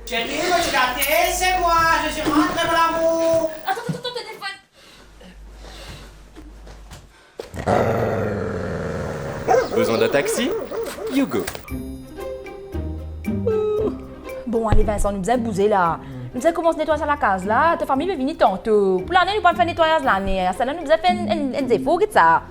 Chérie, veux-tu gâter? C'est moi, je suis rentré dans l'amour. Attends, téléphone. Besoin d'un taxi? You go. Bon, allez, Vincent, nous faisons bouger là. Nous faisons commencer à nettoyer la case là. Ta famille va venir tantôt. Pour l'année, nous pas faire nettoyage l'année. Ça, là, nous faisons faire un défaut, qu'est-ce que ça?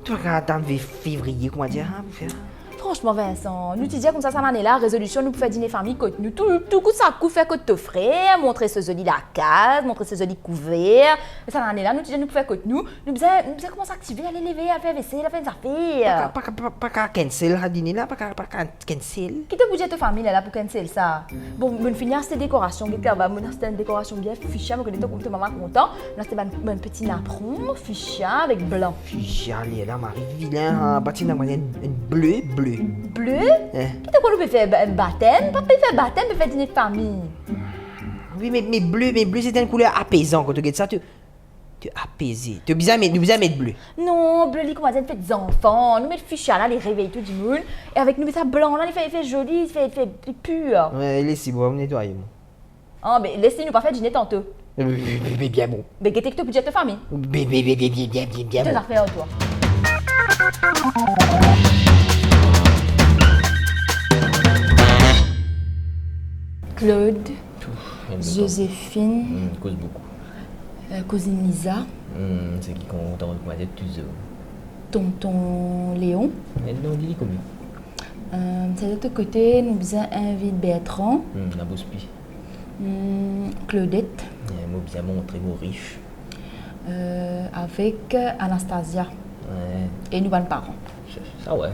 Tu vas attendre février, comment dire, hein, pour faire? Franchement, Vincent, nous disons comme ça l'année là, résolution, nous pouvons faire dîner famille, côté nous, tout coup ça coup fait côté ton frère, montrer ce joli la case, montrer ce joli couvert. Mais ça l'année là, nous disons nous pouvons faire côté nous besoin commencer à activer, aller lever, à faire vaisselle, à faire des affaires. Pas qu'à cancel, à dîner là, pas qu'à cancel. Qui te budget ta famille là pour cancel ça? Bon, on finit cette décoration, c'était une décoration bien fuchsia, mais que les comme ta maman content. Là c'était un petit napperon fuchsia avec blanc. Fuchsia, là, Marie, vilain, bâti dans une bleu. Bleu? Hein? Qui te quoi nous peut faire un baptême? Pas faire baptême, peut faire dîner de famille. Oui, mais bleu, c'est une couleur apaisante quand tu regardes ça, tu apaisé. Tu as besoin de mettre bleu. Non, bleu, il commence à faire des enfants. Nous mettons fuchsia là, les réveille tout du monde. Et avec nous, ça blanc là, il fait joli, il fait pur. Ouais, laissez moi nettoyer. Ah, mais laissez-nous pas faire dîner tantôt. Mais bien bon. Mais qu'est-ce que tu budget de famille? Bien Tu bon. as fait toi. Claude, Joséphine, Cause beaucoup. cousine Lisa, C'est qui qu'on t'en recommande tous. tonton Léon. Elle non dit combien? C'est de l'autre côté, nous avons invité Bertrand, La bosse pi. Claudette, Moi bien montré mon riche. avec Anastasia Ouais. et nous, nos parents. Ça ouais.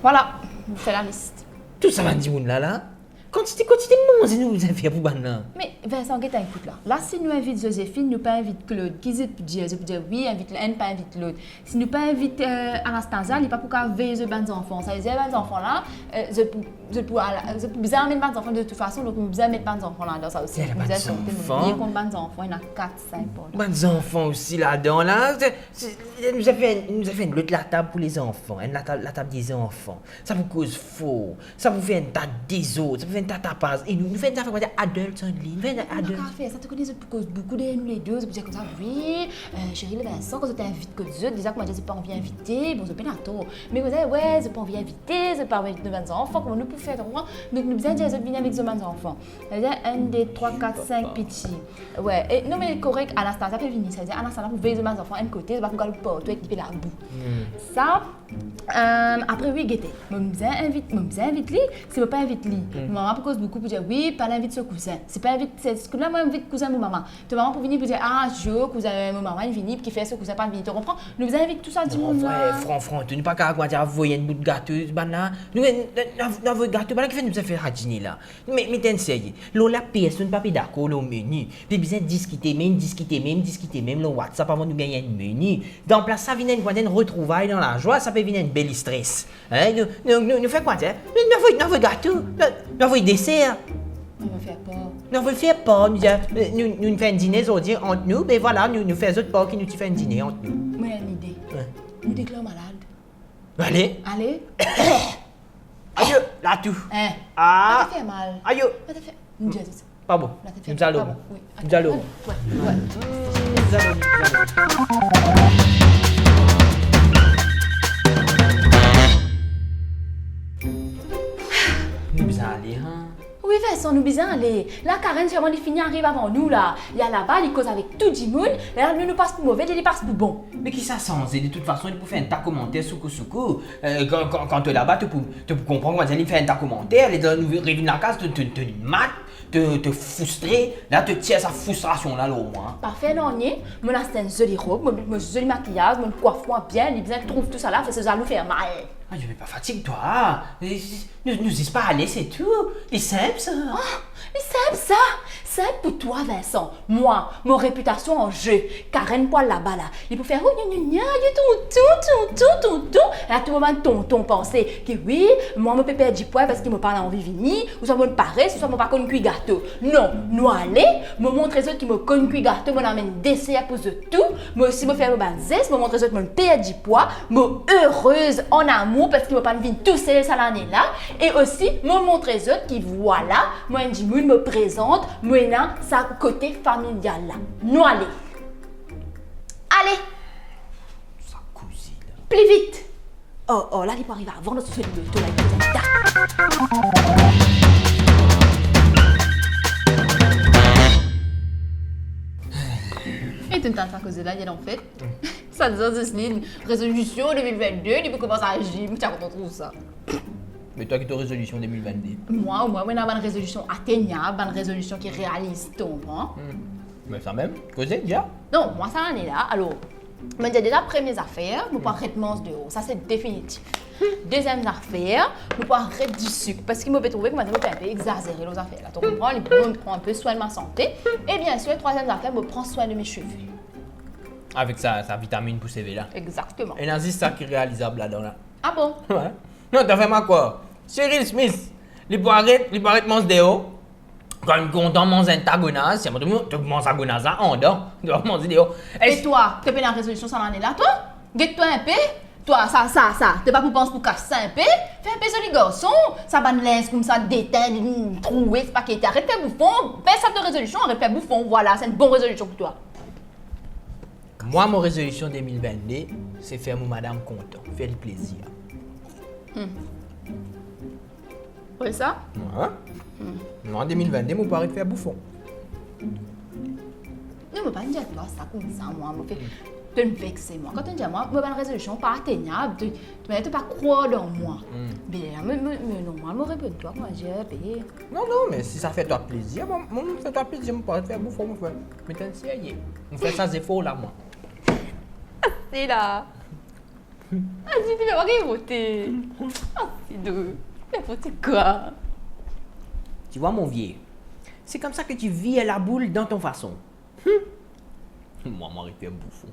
Voilà, vous faites la liste. Tout ça va dire là. Quand tu manger nous vous avez pour là. Mais Vincent, écoute là. Là, si nous invitons Joséphine, nous pas invitons Claude. Qui c'est pour dire? Je peux dire oui, invite l'un, pas invite l'autre. Si nous pas invitons Anastasia, il n'est pas pour qu'elle veille les bonnes enfants. Ça veut dire les enfants là, je peux bien mettre les enfants de toute façon, donc nous bien mettre les enfants là dans ça aussi. Il y a les bonnes enfants. Il y a combien d'enfants? Il y en a 4, 5 pour là. Bonnes enfants aussi là-dedans là. Nous a fait une l'autre la table pour les enfants, la table des enfants. Ça vous cause faux. Ça vous fait une table des autres. Ça vous fait une table à passe. Et nous faisons une table adultes only. Nous faisons adultes. Ça te connaît pour cause beaucoup de nous les deux. Je peux dire comme ça, oui, chérie, le Vincent, quand je t'invite que Dieu, déjà que moi je n'ai pas envie d'inviter, bon, je peux pas tôt. Mais vous savez, ouais, je n'ai pas envie d'inviter, je n'ai pas envie d'inviter de enfants, comment nous pouvons faire droit. Donc nous besoin de venir avec de enfants. C'est-à-dire 1, 2, 3, 4, 5 petits. Ouais, et non mais correct, Anastasia peut venir. C'est-à-dire Anastasia pour veiller de enfants, un côté, c'est pas pour le porte, équiper la boue. Ça, après oui, guetter. Je invite lui, si je ne pas invite lui. Maman pour cause beaucoup pour dire oui, pas l'invite ce cousin. C'est pas invite, c'est ce que là moi invite cousin mon maman. Ta maman pour venir pour dire ah je cousin mon maman il vient qui fait ce cousin pas venir, tu comprends? Nous vous invite tout ça du monde là. Franc, tu n'es pas qu'à dire voyer une bout de gâteau là. Nous dans votre gâteau qui fait nous faire à dîner là. Mais t'es sérieux. La personne pas d'accord le menu. Puis besoin discuter même le WhatsApp avant de gagner un menu. Dans place ça vient une retrouvaille dans la joie, ça peut venir une belle stress. Hein nous fait quoi tiens? Nous votre gâteau, nous votre dessert. On va faire pas. Non, vous ne faites pas. Nous faisons un dîner aujourd'hui entre nous, mais voilà, nous faisons autre part qui nous fait un dîner entre nous. Moi, j'ai une idée. Nous déclarons malade. Allez. Aïe, là tout. Hein? Ah. Ça fait mal. Aïe. Ça fait. Nous disons ça. Pas bon. Nous allons. Oui. Nous allons. Ouais. Nous allons. Nous allons aller, hein? Oui, Vincent, nous besoin aller. La Karen, c'est vraiment fini arrive avant nous là. Il y a là-bas, il cause avec tout le monde. Là, nous passe pour mauvais, il passe pour bon. Mais qui ça sens? De toute façon, il peut faire un tas de commentaires soukou. Quand tu es là-bas, tu peux comprendre quand il fait un tas de commentaires. Et dans nous réveiller dans la case, te mat, te frustrer. Là, te tire sa frustration là, au moins. Parfait, non, ni. Mon là, c'est un joli robe, mon joli maquillage, mon coiffure bien. Il besoin trouve tout ça là, ça va nous faire mal. Ah, je vais pas fatiguer toi. Nous y pas aller, c'est tout. C'est simple ça. Oh, mais c'est ça. C'est pour toi, Vincent. Moi, mon réputation en jeu. Karen Poil là-bas, là. Il peut faire, oh, gna, gna, gna, tonton. Et à tout moment, tonton pensait que oui, moi, je peux perdre du poids parce qu'il me parle en vivini, ou soit me paraît, soit me pas connu cuit gâteau. Non, nous aller, me montrer ceux qui me connaissent cuit gâteau, me l'amène d'essayer à cause de tout. Moi aussi, me faire me banzes, me montrer ceux qui me perdre du poids, me heureuse en amour parce qu'il me parle vivre tout seul ça l'année là. Et aussi, me montrer ceux qui voilà, moi, je me présente, moi, ça côté familial là. Nous aller. Allez, Sa cousine. plus vite. Oh, là, il peut arriver avant de se faire le tout là. Et tu entends ça causer là, il y a en fait. Ça dit une résolution 2022, il peut commencer à agir. Tu as compris ça. Mais toi qui as résolution 2022. Moi, on a une résolution atteignable, une résolution qui est réaliste, tu comprends? Mais ça même, causé déjà. Non, moi, ça en est là. Alors, je dis déjà, premières affaires, nous pas arrêter de manger dehors. Ça, c'est définitif. Deuxième affaire, nous pas arrêter du sucre. Parce qu'il m'a trouvé que maintenant, je un peu exagéré les affaires. Là, tu comprends? Je prends un peu soin de ma santé. Et bien sûr, troisième affaire, je prends soin de mes cheveux. Avec sa vitamine pour CV là. Exactement. Et c'est ça qui est réalisable là-dedans là. Ah bon? Ouais. Non, t'as fait ma quoi? Cyril Smith, il peut arrêter de manger dehors. Quand il content manger antagonase, c'est moi tu manges antagonase en dehors. Tu vas manger dehors. Et toi, tu as la résolution ça l'année là, toi? Guette-toi un peu. Toi, ça. T'es pas pour penser pour casser un peu? Fais un peu sur les garçons. Ça va de linge comme ça, déteindre, trouer, c'est pas qu'il arrête de faire bouffon. Fais ça de résolution, arrête de faire bouffon. Voilà, c'est une bonne résolution pour toi. Moi, mon résolution 2022, c'est faire mon madame content, faire du plaisir. Oui, ça? Ouais. Moi, en 2022, mon pari de faire bouffon. Ne me pas dire ça comme ça, moi. Tu me vexes, moi. Quand tu dis à moi, je une résolution pas atteignable, tu ne pas croire dans moi. Mais non, moi, je réponds-toi, moi, j'ai payé. Non, mais si ça fait toi plaisir, moi, fait toi plaisir, mon pari de faire bouffon, mon frère. Mais t'es sérieux. On fait ça, c'est faux là, moi. C'est là. Ah, si tu vas pas voter. Ah, c'est doux. Mais voter quoi? Tu vois, mon vieux, c'est comme ça que tu vis à la boule dans ton façon. Moi, je faire bouffon.